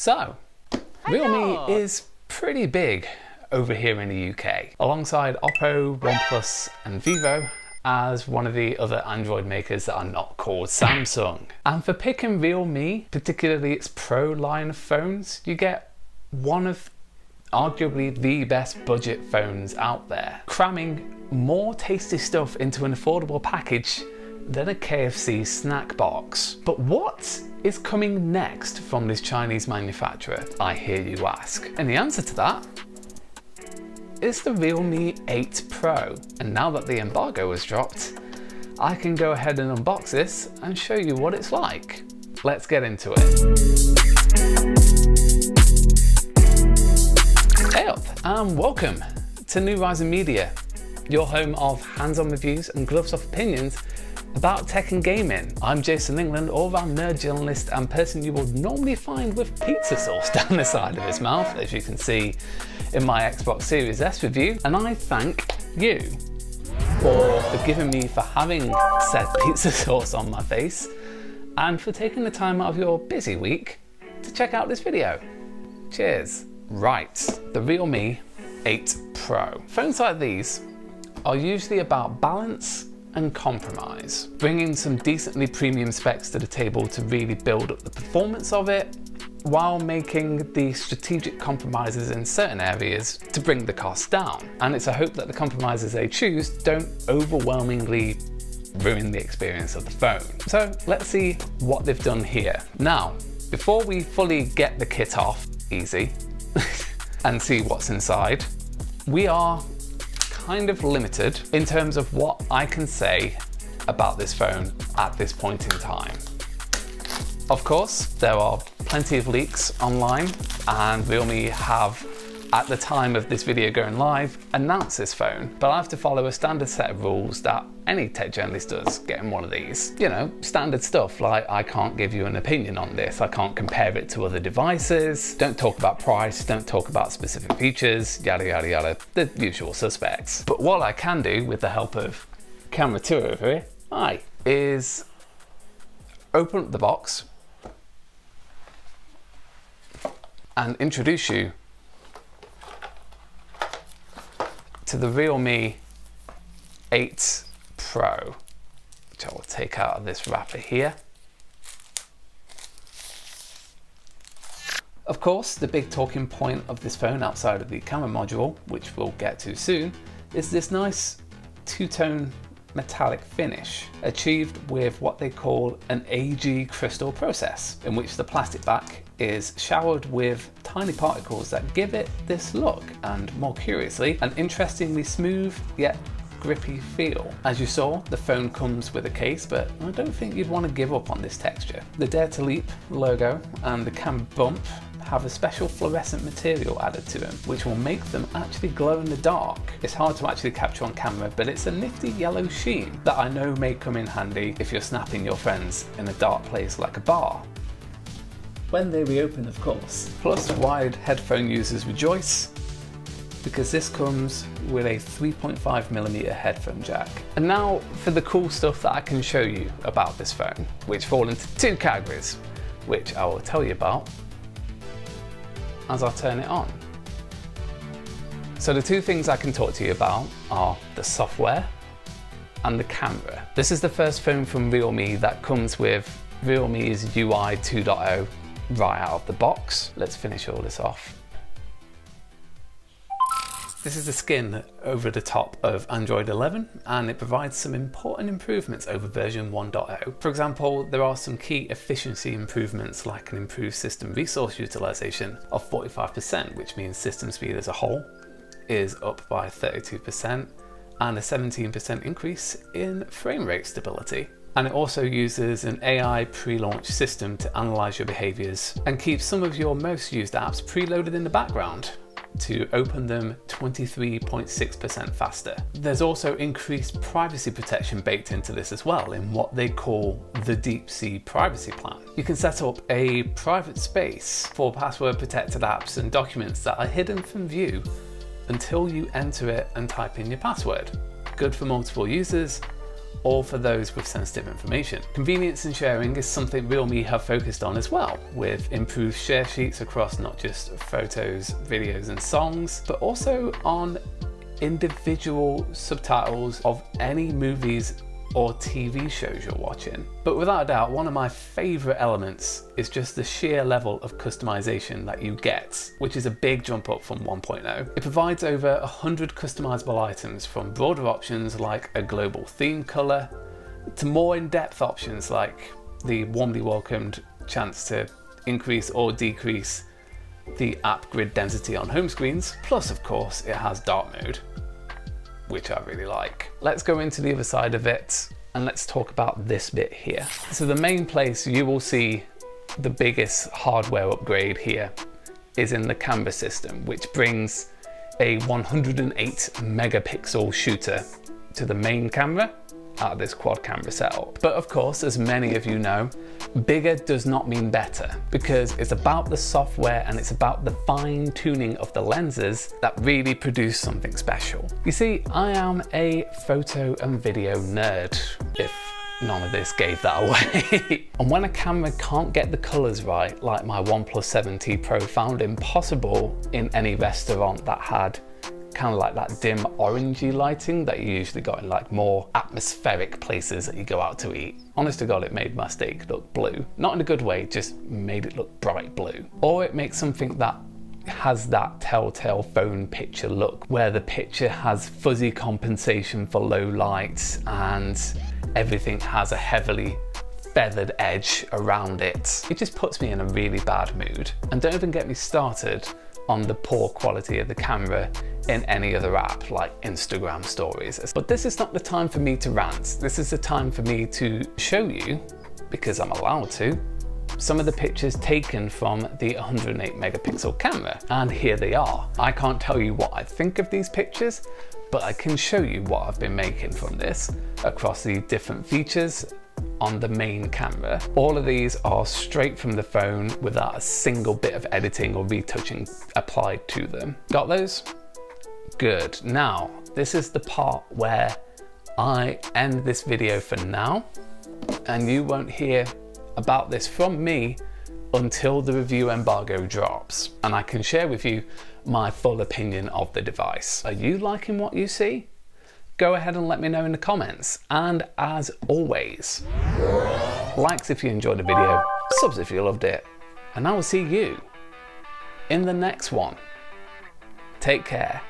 So, realme is pretty big over here in the UK, alongside Oppo, OnePlus and Vivo as one of the other Android makers that are not called Samsung. And for picking realme, particularly its Pro line of phones, you get one of arguably the best budget phones out there, cramming more tasty stuff into an affordable package than a KFC snack box. But what is coming next from this Chinese manufacturer, I hear you ask? And the answer to that is the Realme 8 Pro. And now that the embargo has dropped, I can go ahead and unbox this and show you what it's like. Let's get into it. Hey up, and welcome to New Rising Media, your home of hands-on reviews and gloves-off opinions about tech and gaming. I'm Jason England, all-round nerd journalist and person you would normally find with pizza sauce down the side of his mouth, as you can see in my Xbox Series S review. And I thank you for forgiving me for having said pizza sauce on my face and for taking the time out of your busy week to check out this video. Cheers. Right, the Realme 8 Pro. Phones like these are usually about balance and compromise, bringing some decently premium specs to the table to really build up the performance of it, while making the strategic compromises in certain areas to bring the cost down. And it's a hope that the compromises they choose don't overwhelmingly ruin the experience of the phone. So let's see what they've done here. Now, before we fully get the kit off, easy, and see what's inside, we are kind of limited in terms of what I can say about this phone at this point in time. Of course, there are plenty of leaks online, and Realme have, at the time of this video going live, announced this phone, but I have to follow a standard set of rules that any tech journalist does getting one of these. You know, standard stuff like I can't give you an opinion on this, I can't compare it to other devices, don't talk about price, don't talk about specific features, yada yada yada, the usual suspects. But what I can do with the help of camera 2 over here, is open up the box and introduce you to the Realme 8 Pro, which I will take out of this wrapper here. Of course, the big talking point of this phone outside of the camera module, which we'll get to soon, is this nice two-tone metallic finish, achieved with what they call an AG crystal process, in which the plastic back is showered with tiny particles that give it this look, and more curiously, an interestingly smooth yet grippy feel. As you saw, the phone comes with a case, but I don't think you'd want to give up on this texture. The Dare to Leap logo and the camera bump have a special fluorescent material added to them, which will make them actually glow in the dark. It's hard to actually capture on camera, but it's a nifty yellow sheen that I know may come in handy if you're snapping your friends in a dark place like a bar. When they reopen, of course. Plus, wired headphone users rejoice, because this comes with a 3.5mm headphone jack. And now for the cool stuff that I can show you about this phone, which fall into two categories, which I will tell you about as I turn it on. So the two things I can talk to you about are the software and the camera. This is the first phone from Realme that comes with Realme's UI 2.0 right out of the box. Let's finish all this off. This is the skin over the top of Android 11, and it provides some important improvements over version 1.0. For example, there are some key efficiency improvements like an improved system resource utilization of 45%, which means system speed as a whole is up by 32%, and a 17% increase in frame rate stability. And it also uses an AI pre-launch system to analyze your behaviors and keep some of your most used apps preloaded in the background to open them 23.6% faster. There's also increased privacy protection baked into this as well in what they call the Deep Sea Privacy Plan. You can set up a private space for password protected apps and documents that are hidden from view until you enter it and type in your password. Good for multiple users, or for those with sensitive information. Convenience and sharing is something realme have focused on as well, with improved share sheets across not just photos, videos and songs, but also on individual subtitles of any movies or TV shows you're watching. But without a doubt, one of my favorite elements is just the sheer level of customization that you get, which is a big jump up from 1.0. It provides over 100 customizable items, from broader options like a global theme color to more in-depth options like the warmly welcomed chance to increase or decrease the app grid density on home screens. Plus, of course, it has dark mode, which I really like. Let's go into the other side of it and let's talk about this bit here. So the main place you will see the biggest hardware upgrade here is in the camera system, which brings a 108 megapixel shooter to the main camera out of this quad camera setup. But of course, as many of you know, bigger does not mean better, because it's about the software and it's about the fine tuning of the lenses that really produce something special. You see, I am a photo and video nerd, if none of this gave that away. And when a camera can't get the colors right, like my OnePlus 7T Pro found impossible in any restaurant that had kind of like that dim orangey lighting that you usually got in like more atmospheric places that you go out to eat. Honest to God, it made my steak look blue. Not in a good way, just made it look bright blue. Or it makes something that has that telltale phone picture look, where the picture has fuzzy compensation for low light and everything has a heavily feathered edge around it. It just puts me in a really bad mood. And don't even get me started on the poor quality of the camera in any other app like Instagram stories. But this is not the time for me to rant. This is the time for me to show you, because I'm allowed to, some of the pictures taken from the 108 megapixel camera. And here they are. I can't tell you what I think of these pictures, but I can show you what I've been making from this across the different features on the main camera. All of these are straight from the phone without a single bit of editing or retouching applied to them. Got those? Good. Now, this is the part where I end this video for now, and you won't hear about this from me until the review embargo drops, and I can share with you my full opinion of the device. Are you liking what you see? Go ahead and let me know in the comments. And as always, likes if you enjoyed the video, subs if you loved it, and I will see you in the next one. Take care.